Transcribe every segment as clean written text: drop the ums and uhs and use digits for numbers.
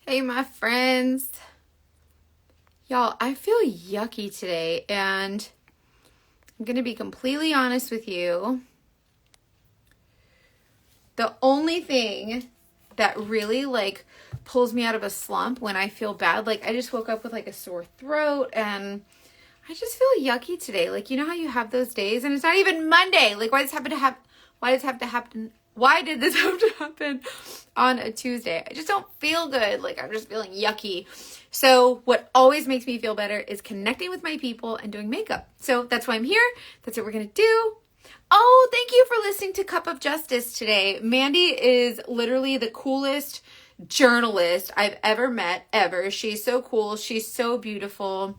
Hey, my friends. Y'all, I feel yucky today, and I'm going to be completely honest with you. The only thing that really, pulls me out of a slump when I feel bad, I just woke up with, a sore throat, and I just feel yucky today. You know how you have those days, and it's not even Monday. Why does this have to happen? Why did this have to happen on a Tuesday? I just don't feel good. I'm just feeling yucky. So what always makes me feel better is connecting with my people and doing makeup. So that's why I'm here. That's what we're going to do. Oh, thank you for listening to Cup of Justice today. Mandy is literally the coolest journalist I've ever met, ever. She's so cool. She's so beautiful.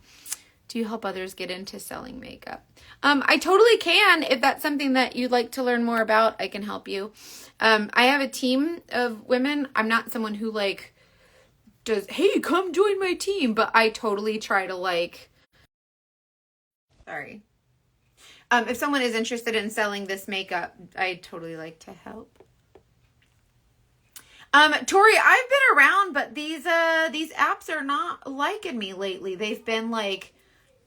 Do you help others get into selling makeup? I totally can. If that's something that you'd like to learn more about, I can help you. I have a team of women. I'm not someone who does, hey, come join my team. But I totally try to sorry. If someone is interested in selling this makeup, I totally like to help. Tori, I've been around, but these apps are not liking me lately. They've been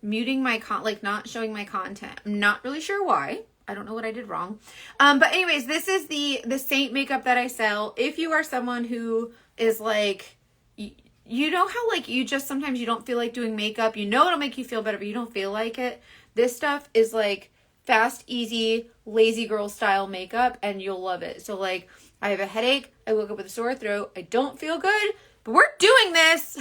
muting my not showing my content. I'm not really sure why. I don't know what I did wrong. But anyways, this is the Saint makeup that I sell. If you are someone who is you know how you just sometimes you don't feel like doing makeup, it'll make you feel better, but you don't feel like it. This stuff is fast, easy, lazy girl style makeup, and you'll love it. So I have a headache. I woke up with a sore throat. I don't feel good, but we're doing this.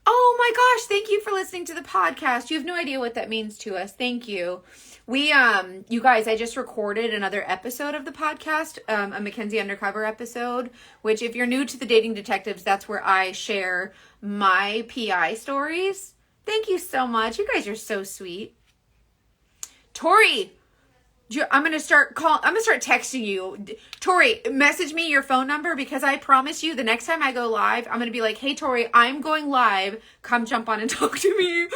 Oh my gosh, thank you for listening to the podcast. You have no idea what that means to us. Thank you. You guys, I just recorded another episode of the podcast, a Mackenzie Undercover episode, which if you're new to the Dating Detectives, that's where I share my PI stories. Thank you so much. You guys are so sweet. Tori, I'm going to start texting you. Tori, message me your phone number because I promise you the next time I go live, I'm going to be like, hey, Tori, I'm going live. Come jump on and talk to me.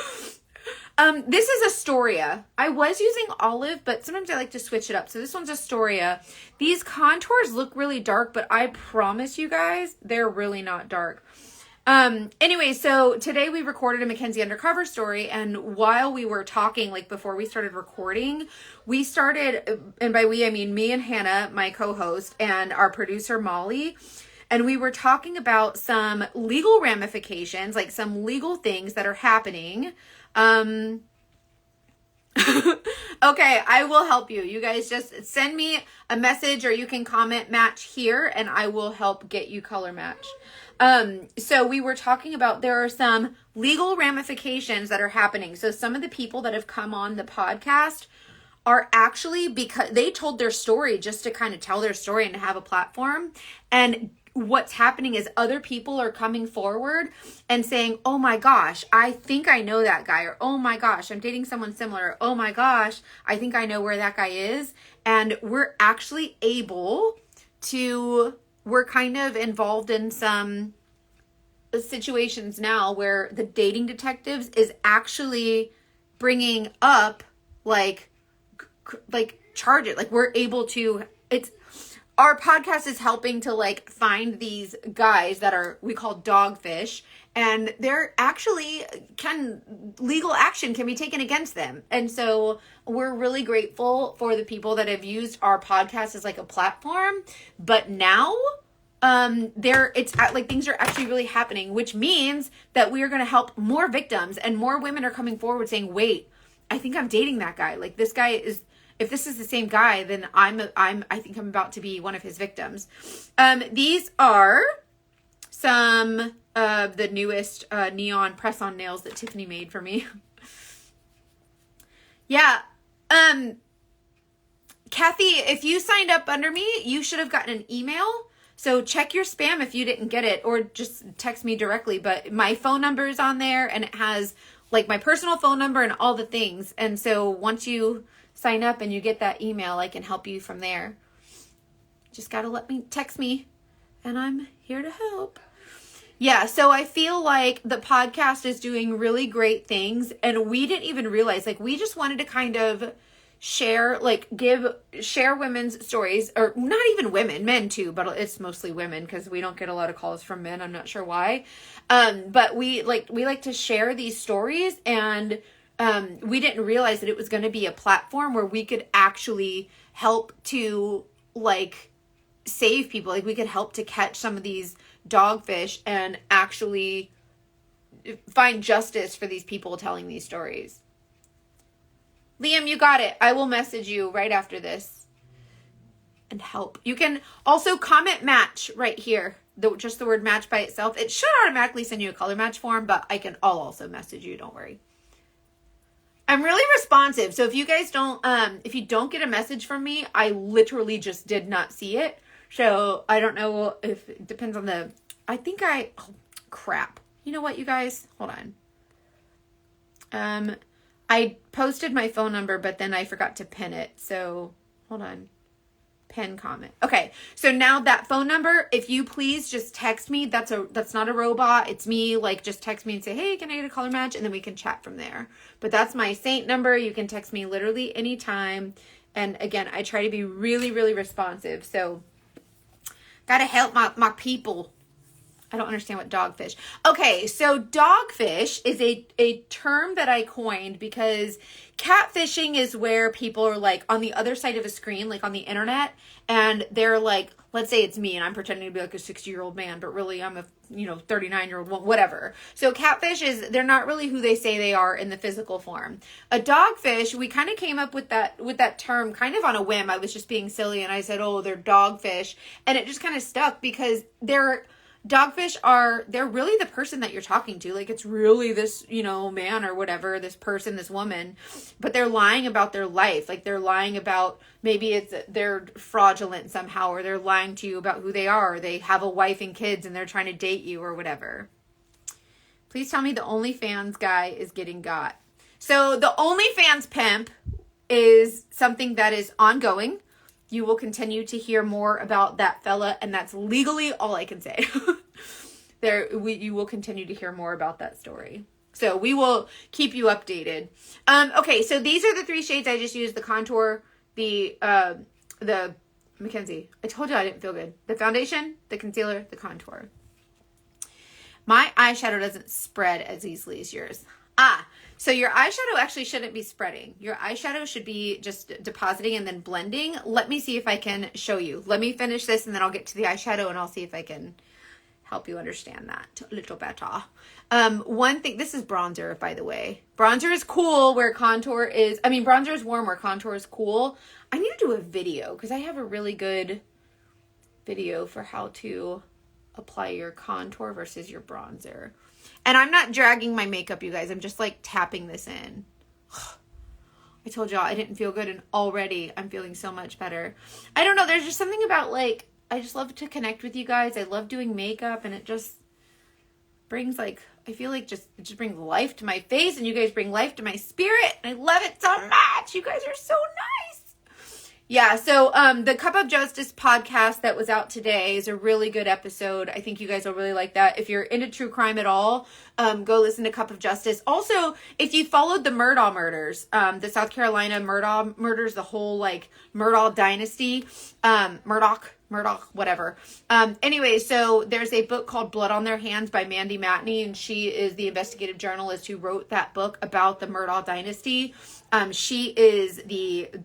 This is Astoria. I was using Olive, but sometimes I like to switch it up. So this one's Astoria. These contours look really dark, but I promise you guys, they're really not dark. Anyway, so today we recorded a Mackenzie Undercover story, and while we were talking, before we started recording, we started, and by we, I mean me and Hannah, my co-host, and our producer, Molly, and we were talking about some legal ramifications, some legal things that are happening. Okay, I will help you. You guys just send me a message or you can comment match here and I will help get you color match. So we were talking about there are some legal ramifications that are happening. So some of the people that have come on the podcast are actually because they told their story just to kind of tell their story and to have a platform. And what's happening is other people are coming forward and saying, oh my gosh, I think I know that guy. Or, oh my gosh, I'm dating someone similar. Or, oh my gosh, I think I know where that guy is. And we're actually we're kind of involved in some situations now where the Dating Detectives is actually bringing up charge it. We're able to, our podcast is helping to find these guys that we call dogfish, and they're actually legal action can be taken against them. And so we're really grateful for the people that have used our podcast as a platform, but now things are actually really happening, which means that we are going to help more victims, and more women are coming forward saying, wait, I think I'm dating that guy. This guy is, if this is the same guy, then I think I'm about to be one of his victims. These are some of the newest neon press-on nails that Tiffany made for me. Yeah. Kathy, if you signed up under me, you should have gotten an email. So check your spam if you didn't get it, or just text me directly. But my phone number is on there, and it has my personal phone number and all the things. And so once you sign up and you get that email, I can help you from there. Just got to text me, and I'm here to help. Yeah, so I feel like the podcast is doing really great things, and we didn't even realize, we just wanted to kind of share women's stories, or not even women, men too, but it's mostly women because we don't get a lot of calls from men. I'm not sure why. But we like to share these stories, and we didn't realize that it was going to be a platform where we could actually help to like save people. Like we could help to catch some of these dogfish and actually find justice for these people telling these stories. Liam, you got it. I will message you right after this and help. You can also comment match right here. Just the word match by itself. It should automatically send you a color match form, but I'll also message you. Don't worry. I'm really responsive. So if you guys if you don't get a message from me, I literally just did not see it. So I don't know if it depends on oh crap. You know what, you guys? Hold on. I posted my phone number, but then I forgot to pin it. So hold on. Pin comment. Okay. So now that phone number, if you please just text me, that's not a robot. It's me. Like just text me and say, hey, can I get a color match? And then we can chat from there. But that's my Saint number. You can text me literally anytime. And again, I try to be really, really responsive. So gotta help my people. I don't understand what dogfish. Okay, so dogfish is a term that I coined because catfishing is where people are like on the other side of a screen, like on the internet, and they're like, let's say it's me and I'm pretending to be like a 60-year-old man, but really I'm a 39-year-old, whatever. So catfish they're not really who they say they are in the physical form. A dogfish, we kind of came up with that term kind of on a whim. I was just being silly and I said, oh, they're dogfish, and it just kind of stuck because they're really the person that you're talking to. Like it's really this, man or whatever, this person, this woman, but they're lying about their life. Like they're lying about, maybe they're fraudulent somehow, or they're lying to you about who they are, or they have a wife and kids and they're trying to date you or whatever. Please tell me the OnlyFans guy is getting got. So the OnlyFans pimp is something that is ongoing. You will continue to hear more about that fella, and that's legally all I can say. You will continue to hear more about that story. So we will keep you updated. Okay, so these are the 3 shades I just used: the contour, the Mackenzie. I told you I didn't feel good. The foundation, the concealer, the contour. My eyeshadow doesn't spread as easily as yours. So your eyeshadow actually shouldn't be spreading. Your eyeshadow should be just depositing and then blending. Let me see if I can show you. Let me finish this and then I'll get to the eyeshadow and I'll see if I can help you understand that a little better. One thing, this is bronzer, by the way. Bronzer is cool where contour is, bronzer is warm where contour is cool. I need to do a video because I have a really good video for how to apply your contour versus your bronzer. And I'm not dragging my makeup, you guys. I'm just like tapping this in. I told y'all I didn't feel good, and already I'm feeling so much better. I don't know. There's just something about I just love to connect with you guys. I love doing makeup, and it just brings I feel like it just brings life to my face, and you guys bring life to my spirit. And I love it so much. You guys are so nice. Yeah, so the Cup of Justice podcast that was out today is a really good episode. I think you guys will really like that. If you're into true crime at all, go listen to Cup of Justice. Also, if you followed the Murdaugh murders, the South Carolina Murdaugh murders, the whole Murdaugh dynasty, Murdaugh, whatever. Anyway, so there's a book called Blood on Their Hands by Mandy Matney, and she is the investigative journalist who wrote that book about the Murdaugh dynasty. She is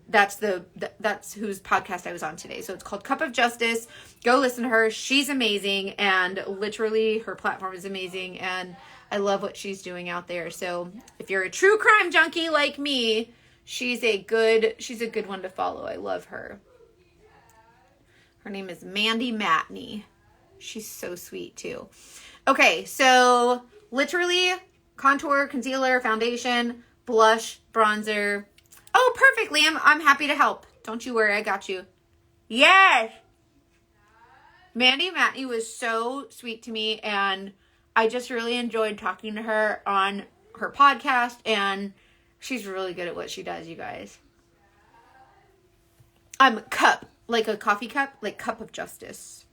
that's whose podcast I was on today. So it's called Cup of Justice. Go listen to her. She's amazing, and literally her platform is amazing, and I love what she's doing out there. So if you're a true crime junkie like me, she's a good one to follow. I love her. Her name is Mandy Matney. She's so sweet too. Okay, so literally contour, concealer, foundation, blush, bronzer. Oh, perfect, Liam. I'm happy to help. Don't you worry, I got you. Yes! Mandy Matney was so sweet to me, and I just really enjoyed talking to her on her podcast, and she's really good at what she does, you guys. Cup. Like a coffee cup, like Cup of Justice.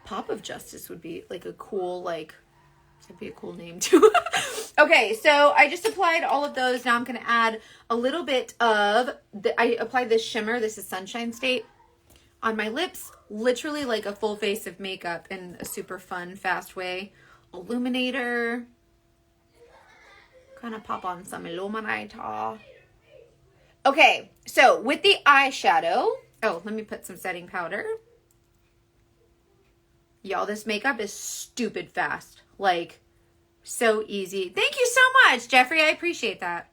Pop of Justice would be like a cool, that'd be a cool name too. Okay, so I just applied all of those. Now I'm going to add a little bit of, I applied this shimmer. This is Sunshine State on my lips. Literally like a full face of makeup in a super fun, fast way. Illuminator. Kind of pop on some illuminator. Okay, so with the eyeshadow. Oh, let me put some setting powder. Y'all, this makeup is stupid fast. Like, so easy. Thank you so much, Jeffrey. I appreciate that.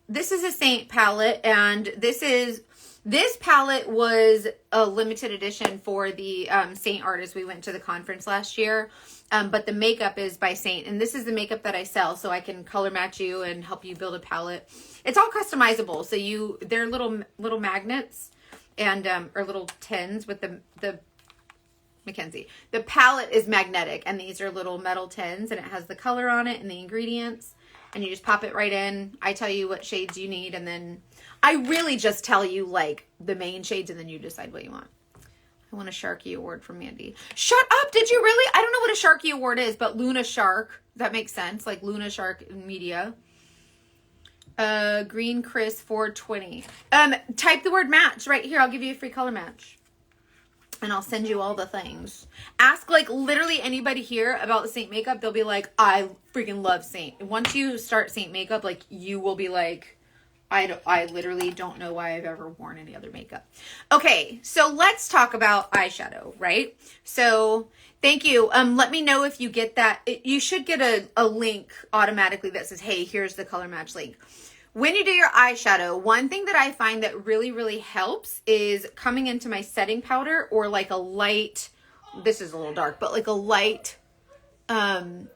This is a Saint palette, and this palette was a limited edition for the Saint artists. We went to the conference last year, but the makeup is by Saint, and this is the makeup that I sell, so I can color match you and help you build a palette. It's all customizable, so they're little magnets and or little tins with the Mackenzie. The palette is magnetic, and these are little metal tins, and it has the color on it and the ingredients, and you just pop it right in. I tell you what shades you need, and then I really just tell you like the main shades, and then you decide what you want. I want a Sharky Award from Mandy. Shut up! Did you really? I don't know what a Sharky Award is, but Luna Shark. That makes sense. Like Luna Shark Media. Green Chris 420. Type the word match right here. I'll give you a free color match. And I'll send you all the things. Ask like literally anybody here about the Saint makeup. They'll be like, I freaking love Saint. Once you start Saint makeup, like you will be like, I literally don't know why I've ever worn any other makeup. Okay, so let's talk about eyeshadow, right? So thank you. Let me know if you get that. You should get a link automatically that says, hey, here's the color match link. When you do your eyeshadow, one thing that I find that really, really helps is coming into my setting powder or like a light, this is a little dark, but like a light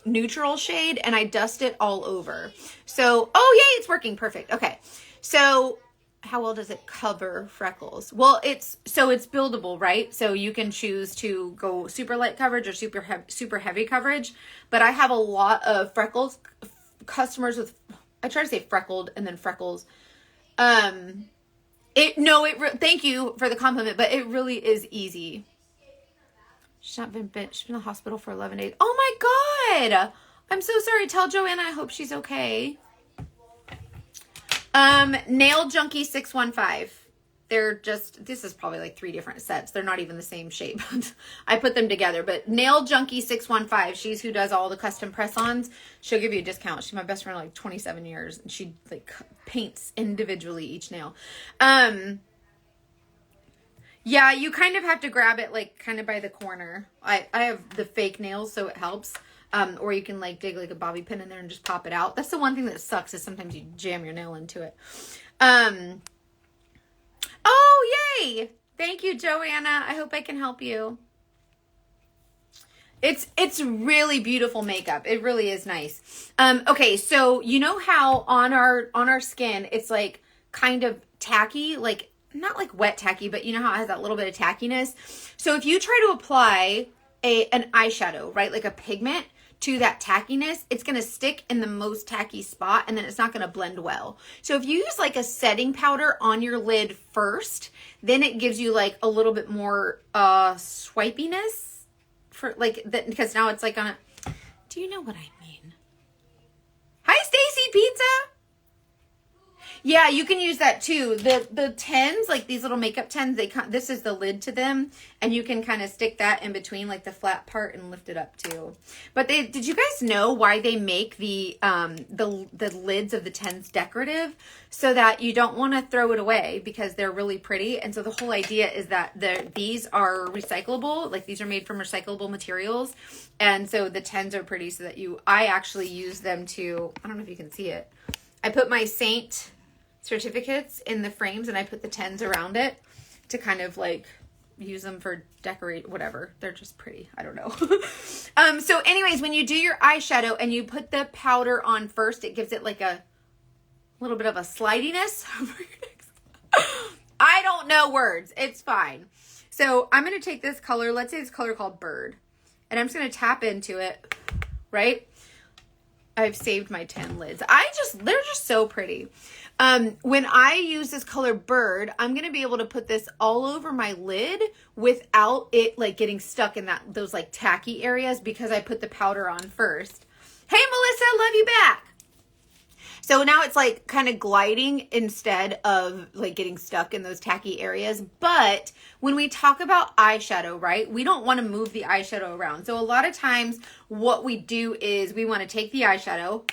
neutral shade, and I dust it all over. So, oh yay, it's working. Perfect. Okay. So how well does it cover freckles? Well, it's buildable, right? So you can choose to go super light coverage or super heavy coverage, but I have a lot of customers with, I try to say freckled and then freckles. Thank you for the compliment, but it really is easy. She's been in the hospital for 11 days. Oh my God. I'm so sorry. Tell Joanna I hope she's okay. Nail Junkie 615. This is probably like 3 different sets. They're not even the same shape. I put them together, but Nail Junkie 615, she's who does all the custom press-ons. She'll give you a discount. She's my best friend like 27 years, and she like paints individually each nail. Yeah, you kind of have to grab it like kind of by the corner. I have the fake nails, so it helps. Or you can like dig like a bobby pin in there and just pop it out. That's the one thing that sucks, is sometimes you jam your nail into it. Oh, yay. Thank you, Joanna. I hope I can help you. It's really beautiful makeup. It really is nice. Okay, so you know how on our skin, it's like kind of tacky, like not like wet tacky, but you know how it has that little bit of tackiness. So if you try to apply an eyeshadow, right, like a pigment to that tackiness, it's going to stick in the most tacky spot, and then it's not going to blend well. So if you use like a setting powder on your lid first, then it gives you like a little bit more swipiness for like that, because now it's like on a, do you know what I mean? Hi, Stacy Pizza. Yeah, you can use that too. The tins, like these little makeup tins, this is the lid to them, and you can kind of stick that in between like the flat part and lift it up too. But did you guys know why they make the lids of the tins decorative? So that you don't want to throw it away, because they're really pretty. And so the whole idea is that these are recyclable, like these are made from recyclable materials. And so the tins are pretty, so that I actually use them to, I don't know if you can see it. I put my Saint certificates in the frames, and I put the tens around it to kind of like use them for decorate, whatever. They're just pretty. I don't know. So anyways, when you do your eyeshadow and you put the powder on first, it gives it like a little bit of a slidiness. I don't know words. It's fine. So I'm going to take this color. Let's say this color called Bird, and I'm just going to tap into it, right? I've saved my 10 lids. They're just so pretty. When I use this color Bird, I'm going to be able to put this all over my lid without it like getting stuck in those like tacky areas, because I put the powder on first. Hey, Melissa, love you back. So now it's like kind of gliding instead of like getting stuck in those tacky areas. But when we talk about eyeshadow, right, we don't want to move the eyeshadow around. So a lot of times what we do is we want to take the eyeshadow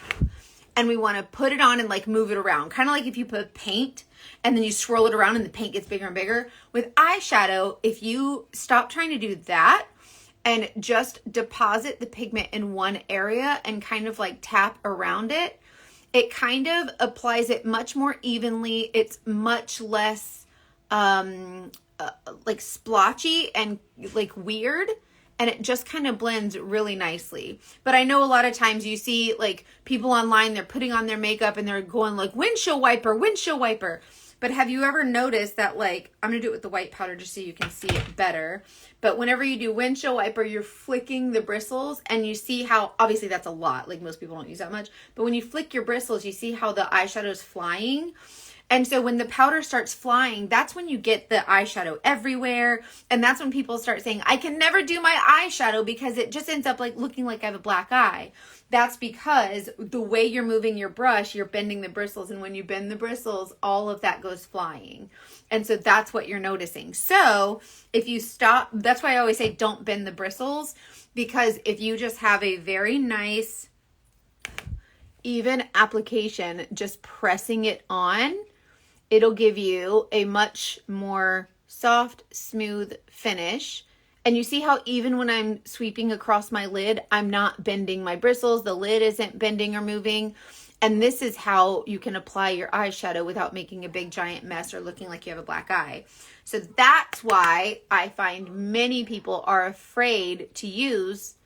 and we want to put it on and like move it around. Kind of like if you put paint and then you swirl it around and the paint gets bigger and bigger. With eyeshadow, if you stop trying to do that and just deposit the pigment in one area and kind of like tap around it, it kind of applies it much more evenly. It's much less like splotchy and like weird. And it just kind of blends really nicely. But I know a lot of times you see like people online, they're putting on their makeup and they're going like windshield wiper, windshield wiper. But have you ever noticed that, like, I'm going to do it with the white powder just so you can see it better. But whenever you do windshield wiper, you're flicking the bristles and you see how, obviously that's a lot. Like most people don't use that much. But when you flick your bristles, you see how the eyeshadow is flying. And so when the powder starts flying, that's when you get the eyeshadow everywhere. And that's when people start saying, I can never do my eyeshadow because it just ends up like looking like I have a black eye. That's because the way you're moving your brush, you're bending the bristles. And when you bend the bristles, all of that goes flying. And so that's what you're noticing. So if you stop, that's why I always say don't bend the bristles, because if you just have a very nice, even application, just pressing it on, it'll give you a much more soft, smooth finish. And you see how even when I'm sweeping across my lid, I'm not bending my bristles. The lid isn't bending or moving. And this is how you can apply your eyeshadow without making a big giant mess or looking like you have a black eye. So that's why I find many people are afraid to use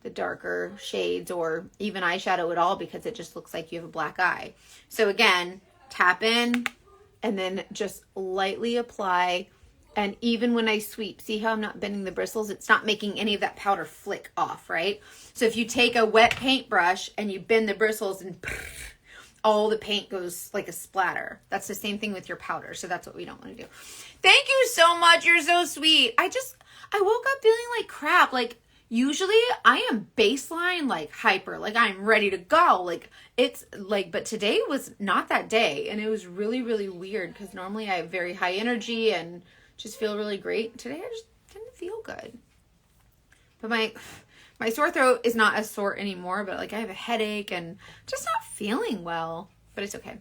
the darker shades or even eyeshadow at all because it just looks like you have a black eye. So again, tap in and then just lightly apply. And even when I sweep, see how I'm not bending the bristles? It's not making any of that powder flick off, right? So if you take a wet paintbrush and you bend the bristles and all the paint goes like a splatter. That's the same thing with your powder. So that's what we don't want to do. Thank you so much. You're so sweet. I woke up feeling like crap. Like usually I am baseline, like hyper, like I'm ready to go. Like it's like, but today was not that day. And it was really, really weird because normally I have very high energy and just feel really great. Today I just didn't feel good. But my sore throat is not as sore anymore, but like I have a headache and just not feeling well, but it's okay.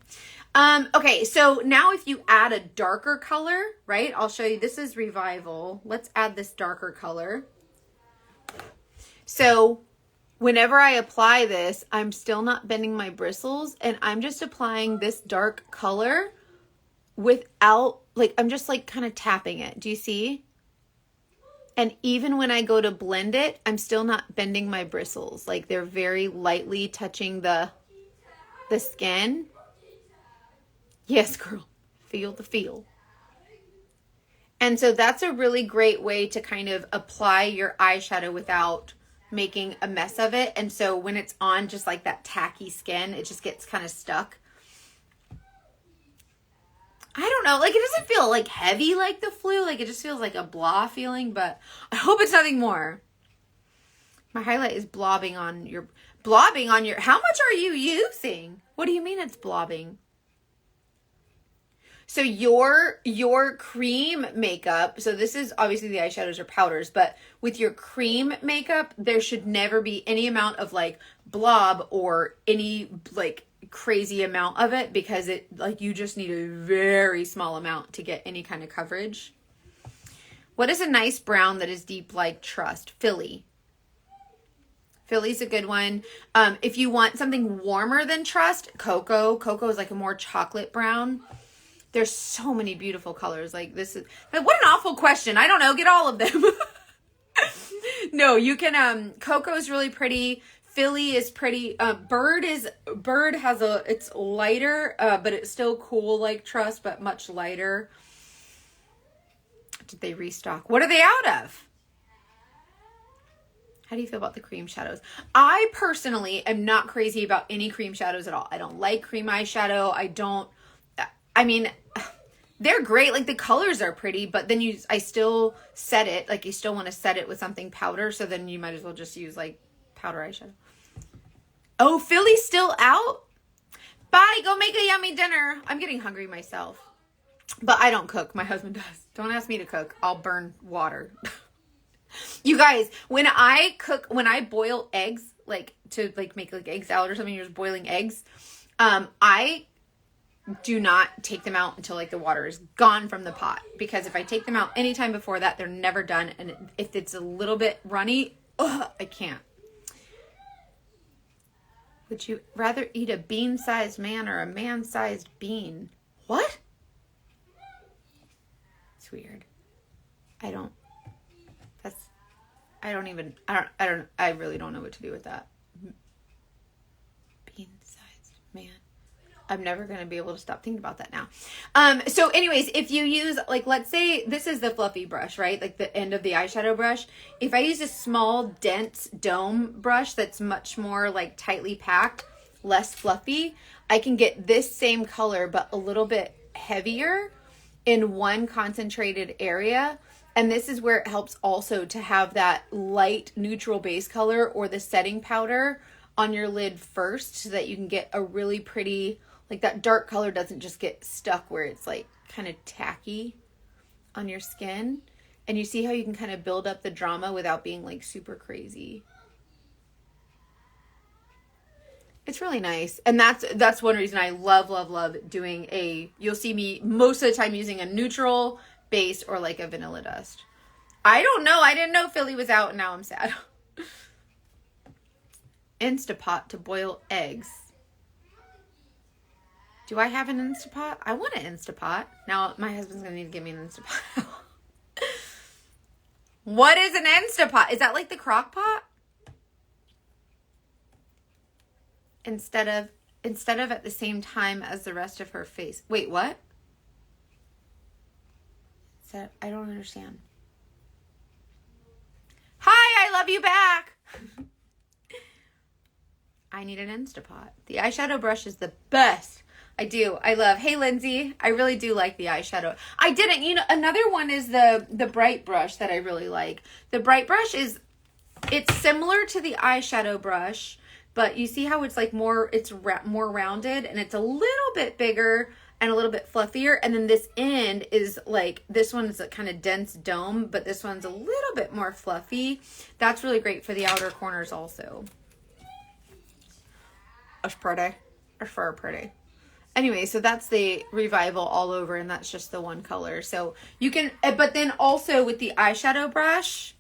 Okay, so now if you add a darker color, right? I'll show you, this is Revival. Let's add this darker color. So whenever I apply this, I'm still not bending my bristles and I'm just applying this dark color without, like, I'm just like kind of tapping it. Do you see? And even when I go to blend it, I'm still not bending my bristles. Like they're very lightly touching the skin. Yes, girl. Feel the feel. And so that's a really great way to kind of apply your eyeshadow without making a mess of it. And so when it's on just like that tacky skin, it just gets kind of stuck. I don't know, like it doesn't feel like heavy like the flu, like it just feels like a blah feeling, but I hope it's nothing more. My highlight is blobbing on your, how much are you using? What do you mean it's blobbing? So your cream makeup, so this is obviously the eyeshadows or powders, but with your cream makeup, there should never be any amount of like blob or any like crazy amount of it because it like you just need a very small amount to get any kind of coverage. What is a nice brown that is deep like Trust? Philly. Philly's a good one. If you want something warmer than Trust, Cocoa. Cocoa is like a more chocolate brown. There's so many beautiful colors. Like this is, like, what an awful question. I don't know. Get all of them. No, you can, Cocoa is really pretty. Philly is pretty. Bird has it's lighter, but it's still cool like Trust, but much lighter. Did they restock? What are they out of? How do you feel about the cream shadows? I personally am not crazy about any cream shadows at all. I don't like cream eyeshadow. I mean, they're great. Like the colors are pretty, but then I still set it. Like you still want to set it with something powder. So then you might as well just use like powder eyeshadow. Oh, Philly's still out? Bye, go make a yummy dinner. I'm getting hungry myself. But I don't cook. My husband does. Don't ask me to cook. I'll burn water. You guys, when I boil eggs, like to like make like egg salad or something, you're just boiling eggs. I do not take them out until like the water is gone from the pot, because if I take them out anytime before that, they're never done. And if it's a little bit runny, I can't. Would you rather eat a bean-sized man or a man-sized bean? What? It's weird. I really don't know what to do with that. Bean-sized man. I'm never going to be able to stop thinking about that now. So anyways, if you use, like, let's say this is the fluffy brush, right? Like the end of the eyeshadow brush. If I use a small, dense dome brush that's much more like tightly packed, less fluffy, I can get this same color, but a little bit heavier in one concentrated area. And this is where it helps also to have that light neutral base color or the setting powder on your lid first, so that you can get a really pretty, like that dark color doesn't just get stuck where it's like kind of tacky on your skin. And you see how you can kind of build up the drama without being like super crazy. It's really nice. And that's one reason I love doing you'll see me most of the time using a neutral base or like a vanilla dust. I don't know. I didn't know Philly was out and now I'm sad. Instapot to boil eggs. Do I have an Instapot? I want an Instapot. Now my husband's going to need to give me an Instapot. What is an Instapot? Is that like the crock pot? Instead of at the same time as the rest of her face. Wait, what? I don't understand. Hi, I love you back. I need an Instapot. The eyeshadow brush is the best. I do. I love. Hey, Lindsay. I really do like the eyeshadow. I didn't. You know, another one is the bright brush that I really like. The bright brush it's similar to the eyeshadow brush, but you see how it's like more rounded, and it's a little bit bigger and a little bit fluffier. And then this end is like, this one's a kind of dense dome, but this one's a little bit more fluffy. That's really great for the outer corners also. It's pretty. It's very pretty. Anyway, so that's the Revival all over, and that's just the one color. So you can, but then also with the eyeshadow brush,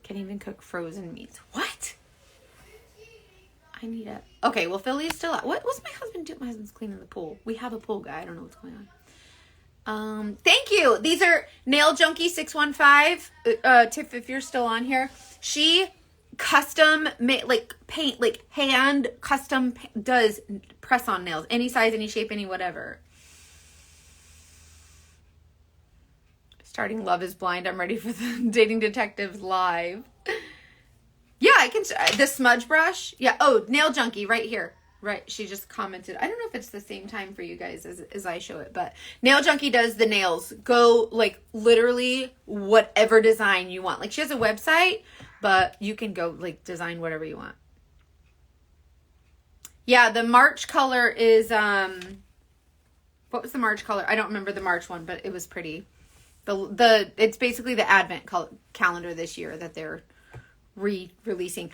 can even cook frozen meats. What? I need a, okay, well, Philly's still out. What's my husband doing? My husband's cleaning the pool. We have a pool guy. I don't know what's going on. Thank you. These are Nail Junkie 615. Tiff, if you're still on here, she custom like paint, like hand custom does press on nails, any size, any shape, any whatever. Starting Love is Blind. I'm ready for the Dating Detectives live. Yeah, I can. The smudge brush. Yeah. Oh, Nail Junkie right here. Right. She just commented. I don't know if it's the same time for you guys as I show it, but Nail Junkie does the nails. Go like literally whatever design you want. Like she has a website, but you can go like design whatever you want. Yeah, the March color is, what was the March color? I don't remember the March one, but it was pretty. It's basically the Advent calendar this year that they're re-releasing.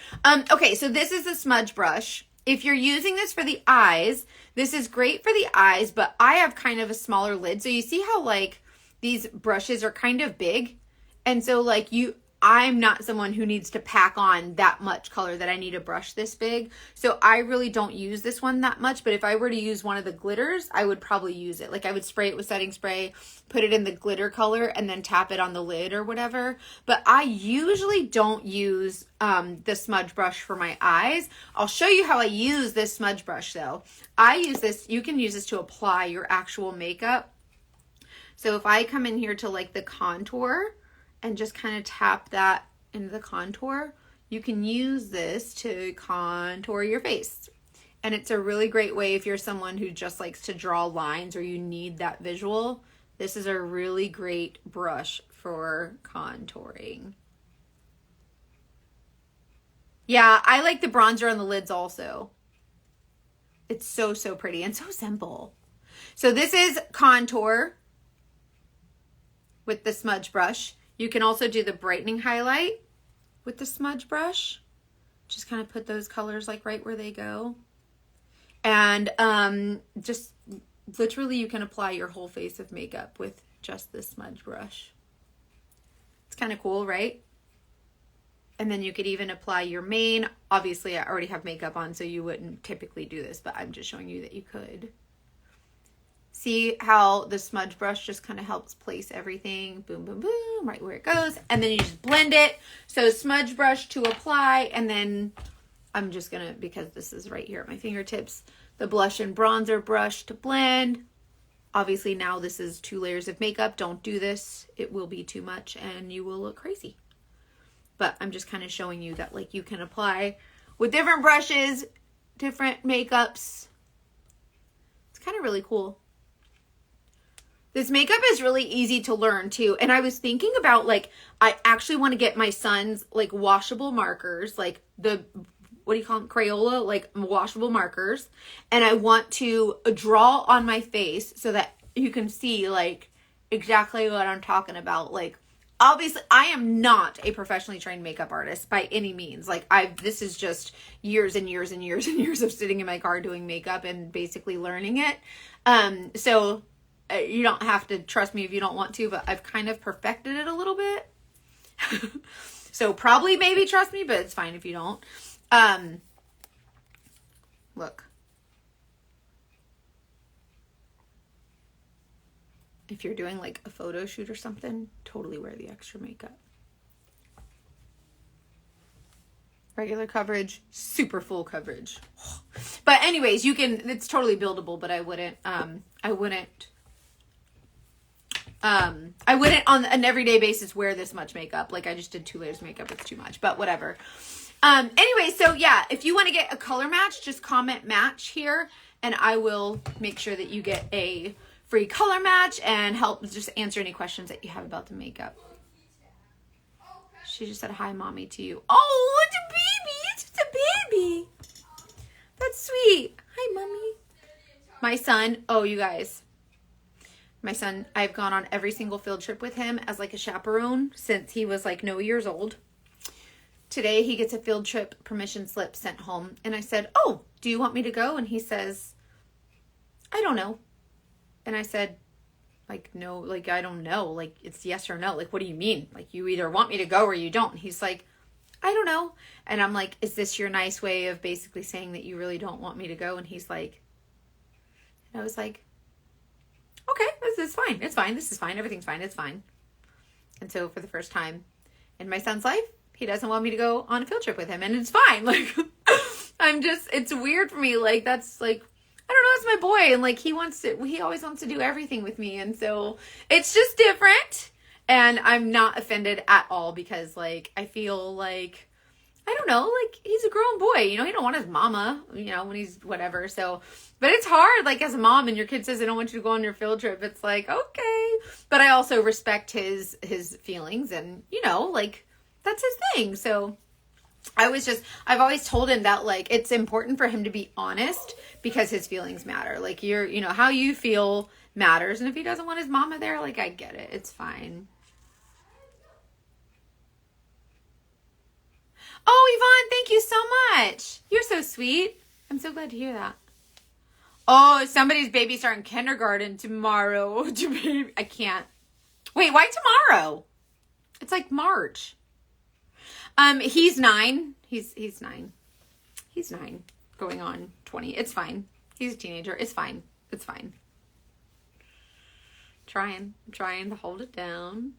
Okay, so this is a smudge brush. If you're using this for the eyes, this is great for the eyes, but I have kind of a smaller lid. So you see how like these brushes are kind of big? And so like I'm not someone who needs to pack on that much color that I need a brush this big. So I really don't use this one that much. But if I were to use one of the glitters, I would probably use it. Like I would spray it with setting spray, put it in the glitter color, and then tap it on the lid or whatever. But I usually don't use the smudge brush for my eyes. I'll show you how I use this smudge brush though. I use this, you can use this to apply your actual makeup. So if I come in here to like the contour, and just kind of tap that into the contour, you can use this to contour your face. And it's a really great way if you're someone who just likes to draw lines or you need that visual. This is a really great brush for contouring. Yeah, I like the bronzer on the lids also. It's so, so pretty and so simple. So this is contour with the smudge brush. You can also do the brightening highlight with the smudge brush. Just kind of put those colors like right where they go. And just literally you can apply your whole face of makeup with just this smudge brush. It's kind of cool, right? And then you could even apply your mane. Obviously, I already have makeup on, so you wouldn't typically do this, but I'm just showing you that you could. See how the smudge brush just kind of helps place everything. Boom, boom, boom, right where it goes. And then you just blend it. So smudge brush to apply, and then I'm just going to, because this is right here at my fingertips, the blush and bronzer brush to blend. Obviously, now this is 2 layers of makeup. Don't do this. It will be too much, and you will look crazy. But I'm just kind of showing you that like you can apply with different brushes, different makeups. It's kind of really cool. This makeup is really easy to learn too. And I was thinking about like, I actually want to get my son's like washable markers, like the, what do you call them? Crayola, like washable markers. And I want to draw on my face so that you can see like exactly what I'm talking about. Like, obviously, I am not a professionally trained makeup artist by any means. Like this is just years and years and years and years of sitting in my car doing makeup and basically learning it. So you don't have to trust me if you don't want to, but I've kind of perfected it a little bit. So probably maybe trust me, but it's fine if you don't. Look. If you're doing like a photo shoot or something, totally wear the extra makeup. Regular coverage, super full coverage. But anyways, you can, it's totally buildable, but I wouldn't on an everyday basis wear this much makeup. Like I just did 2 layers of makeup. It's too much, but whatever. Anyway, so yeah, if you want to get a color match, just comment match here and I will make sure that you get a free color match and help just answer any questions that you have about the makeup. She just said hi mommy to you. Oh, it's a baby. It's just a baby. That's sweet. Hi mommy. My son, oh you guys, my son, I've gone on every single field trip with him as like a chaperone since he was like no years old. Today he gets a field trip permission slip sent home and I said, oh, do you want me to go? And he says, I don't know. And I said, like, no, like, I don't know. Like, it's yes or no. Like, what do you mean? Like, you either want me to go or you don't. And he's like, I don't know. And I'm like, is this your nice way of basically saying that you really don't want me to go? And he's like, and I was like, okay, this is fine. It's fine. This is fine. Everything's fine. It's fine. And so for the first time in my son's life, he doesn't want me to go on a field trip with him. And it's fine. Like, it's weird for me. Like, that's like, I don't know, it's my boy, and like he always wants to do everything with me, and so it's just different, and I'm not offended at all because like I feel like, I don't know, like he's a grown boy, you know, he don't want his mama, you know, when he's whatever, so, but it's hard, like as a mom and your kid says they don't want you to go on your field trip, it's like, okay, but I also respect his feelings, and you know, like that's his thing, so I've always told him that like it's important for him to be honest because his feelings matter. Like you know, how you feel matters. And if he doesn't want his mama there, like I get it. It's fine. Oh, Yvonne, thank you so much. You're so sweet. I'm so glad to hear that. Oh, somebody's baby starting kindergarten tomorrow. I can't. Wait, why tomorrow? It's like March. He's 9. He's 9. He's 9 going on 20. It's fine. He's a teenager. It's fine. It's fine. I'm trying to hold it down.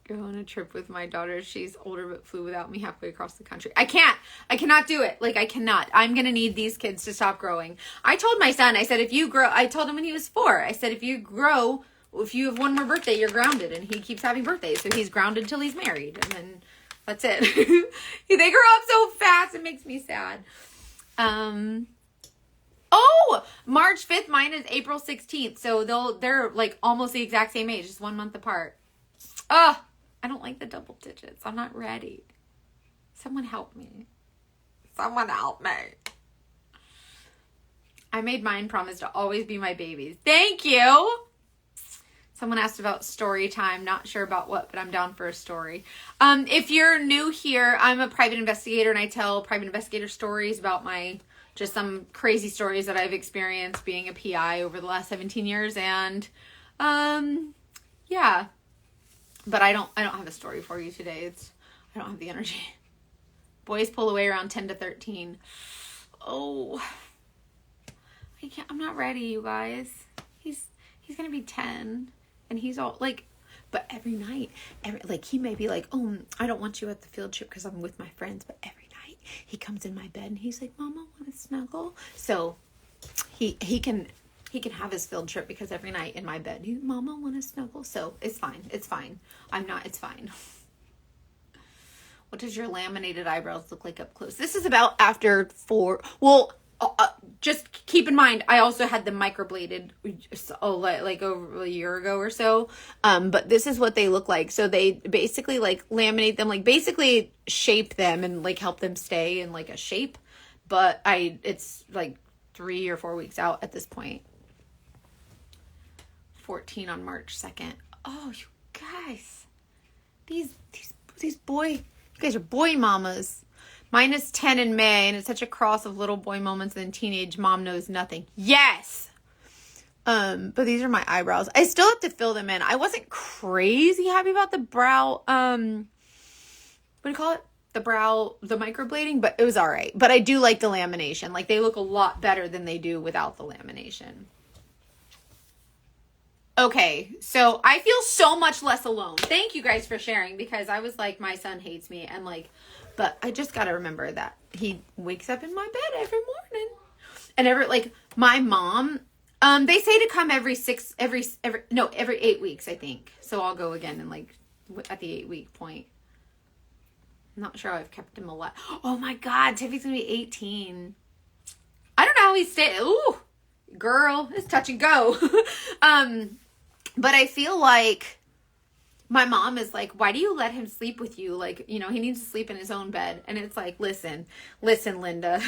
Go on a trip with my daughter. She's older but flew without me halfway across the country. I cannot do it. Like I cannot. I'm going to need these kids to stop growing. I told my son, I said, if you grow, I told him when he was 4, I said, if you grow, if you have one more birthday, you're grounded. And he keeps having birthdays. So he's grounded till he's married. And then that's it. They grow up so fast. It makes me sad. Oh, March 5th. Mine is April 16th. So they're like almost the exact same age. Just 1 month apart. Oh, I don't like the double digits. I'm not ready. Someone help me. Someone help me. I made mine promise to always be my babies. Thank you. Someone asked about story time. Not sure about what, but I'm down for a story. If you're new here, I'm a private investigator, and I tell private investigator stories about just some crazy stories that I've experienced being a PI over the last 17 years. And, yeah, but I don't have a story for you today. I don't have the energy. Boys pull away around 10 to 13. Oh, I'm not ready, you guys. He's going to be 10 and he's all like, but every night, he may be like, oh, I don't want you at the field trip because I'm with my friends. But every night he comes in my bed and he's like, Mama, want to snuggle? So he can have his field trip because every night in my bed, Mama, want to snuggle? So it's fine. It's fine. It's fine. What does your laminated eyebrows look like up close? This is about after 4. Well, just keep in mind, I also had them microbladed like over a year ago or so. But this is what they look like. So they basically like laminate them, like basically shape them and like help them stay in like a shape. But it's like 3 or 4 weeks out at this point. 14 on March 2nd. Oh, you guys, these you guys are boy mamas. Mine is 10 in May, and it's such a cross of little boy moments and teenage mom knows nothing. Yes! But these are my eyebrows. I still have to fill them in. I wasn't crazy happy about the brow, what do you call it? The microblading, but it was all right. But I do like the lamination. Like, they look a lot better than they do without the lamination. Okay, so I feel so much less alone. Thank you guys for sharing, because I was like, my son hates me, and like, but I just got to remember that he wakes up in my bed every morning. And my mom, they say to come every 8 weeks, I think. So I'll go again and like at the 8-week point. I'm not sure how I've kept him alive. Oh my God, Tiffy's gonna be 18. I don't know how he stayed. Ooh, girl, it's touch and go. But I feel like my mom is like, why do you let him sleep with you? Like, he needs to sleep in his own bed. And it's like, listen, Linda,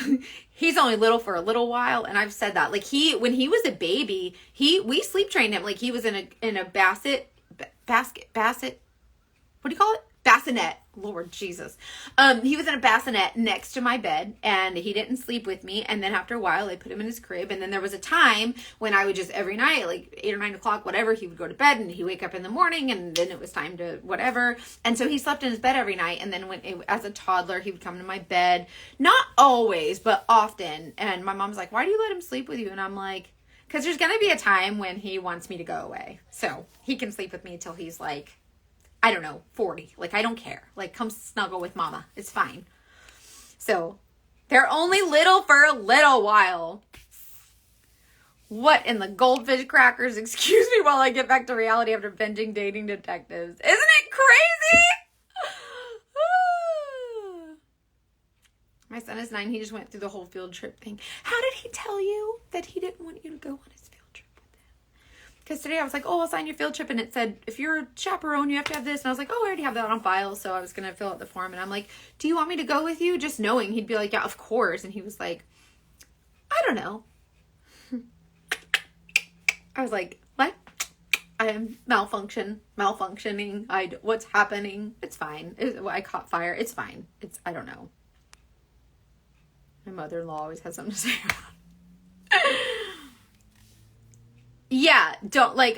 he's only little for a little while. And I've said that, like, when he was a baby, we sleep trained him. Like, he was in a basset, what do you call it? Bassinet. Lord Jesus. He was in a bassinet next to my bed, and he didn't sleep with me. And then after a while, I put him in his crib. And then there was a time when I would just every night, like 8 or 9 o'clock, whatever, he would go to bed, and he'd wake up in the morning, and then it was time to whatever. And so he slept in his bed every night. And then as a toddler, he would come to my bed, not always, but often. And my mom's like, why do you let him sleep with you? And I'm like, because there's going to be a time when he wants me to go away. So he can sleep with me till he's like, I don't know, 40. Like, I don't care. Like, come snuggle with mama. It's fine. So, they're only little for a little while. What in the goldfish crackers? Excuse me while I get back to reality after binging Dating Detectives. Isn't it crazy? My son is 9. He just went through the whole field trip thing. How did he tell you that he didn't want you to go on his field trip with him? Because today I was like, oh, I'll sign your field trip. And it said, if you're a chaperone, you have to have this. And I was like, oh, I already have that on file. So I was going to fill out the form. And I'm like, do you want me to go with you? Just knowing he'd be like, yeah, of course. And he was like, I don't know. I was like, what? I am malfunctioning. What's happening? It's fine. I caught fire. It's fine. I don't know. My mother-in-law always has something to say about it. Yeah,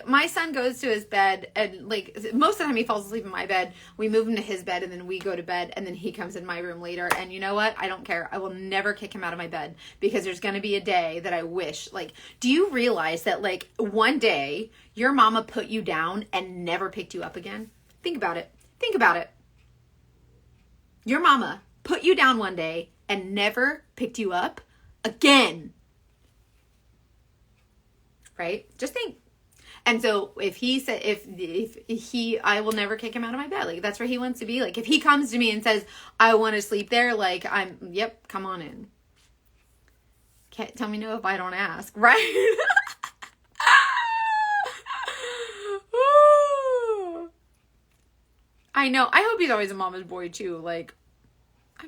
my son goes to his bed, and like most of the time he falls asleep in my bed. We move him to his bed, and then we go to bed, and then he comes in my room later. And you know what? I don't care. I will never kick him out of my bed, because there's going to be a day that I wish, like, do you realize that like one day your mama put you down and never picked you up again? Think about it. Your mama put you down one day and never picked you up again. Right? Just think. And so if he said, I will never kick him out of my bed. Like, that's where he wants to be. Like, if he comes to me and says, I want to sleep there, like, yep, come on in. Can't tell me no if I don't ask. Right? I know. I hope he's always a mama's boy too. Like, I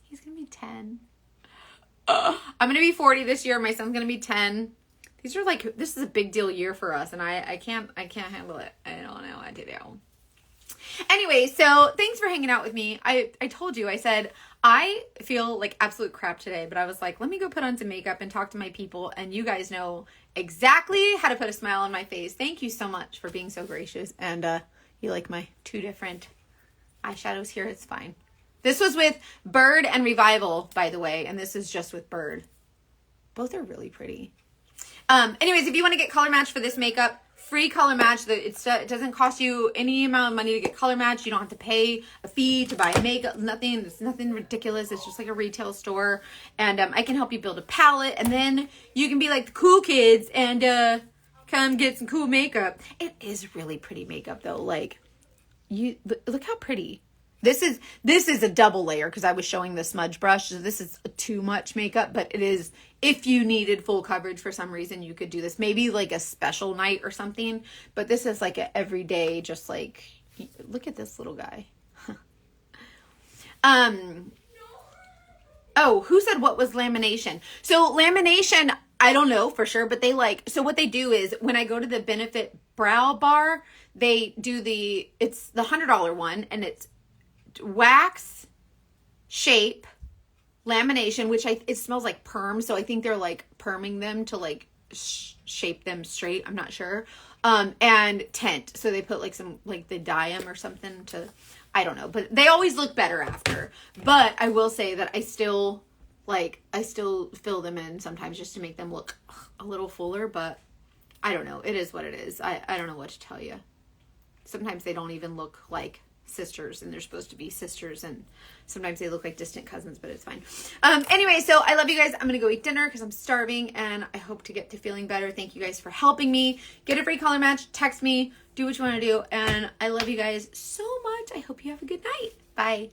he's gonna be 10. I'm gonna be 40 this year. My son's gonna be 10. These are like, this is a big deal year for us, and I can't handle it. I don't know what to do. Anyway, so thanks for hanging out with me. I told you, I said, I feel like absolute crap today, but I was like, let me go put on some makeup and talk to my people, and you guys know exactly how to put a smile on my face. Thank you so much for being so gracious, and you like my 2 different eyeshadows here. It's fine. This was with Bird and Revival, by the way, and this is just with Bird. Both are really pretty. Anyways, if you want to get color match for this makeup, free color match. It doesn't cost you any amount of money to get color match. You don't have to pay a fee to buy makeup. Nothing. It's nothing ridiculous. It's just like a retail store. And I can help you build a palette. And then you can be like the cool kids and come get some cool makeup. It is really pretty makeup though. Like, look how pretty. This is a double layer because I was showing the smudge brush. So this is too much makeup, but it is, if you needed full coverage for some reason, you could do this. Maybe like a special night or something, but this is like an everyday, just like, look at this little guy. Oh, who said what was lamination? So lamination, I don't know for sure, but so what they do is when I go to the Benefit Brow Bar, they do it's the $100 one, and it's wax, shape, lamination, which it smells like perm, so I think they're like perming them to like shape them straight. I'm not sure. And tint, so they put like some, like they dye them or something to, I don't know, but they always look better after. But I will say that I still fill them in sometimes just to make them look a little fuller, but I don't know. It is what it is. I don't know what to tell you. Sometimes they don't even look like sisters, and they're supposed to be sisters, and sometimes they look like distant cousins, but it's fine. Anyway, so I love you guys. I'm gonna go eat dinner because I'm starving, and I hope to get to feeling better. Thank you guys for helping me get a free color match. Text me, do what you want to do, and I love you guys so much. I hope you have a good night. Bye.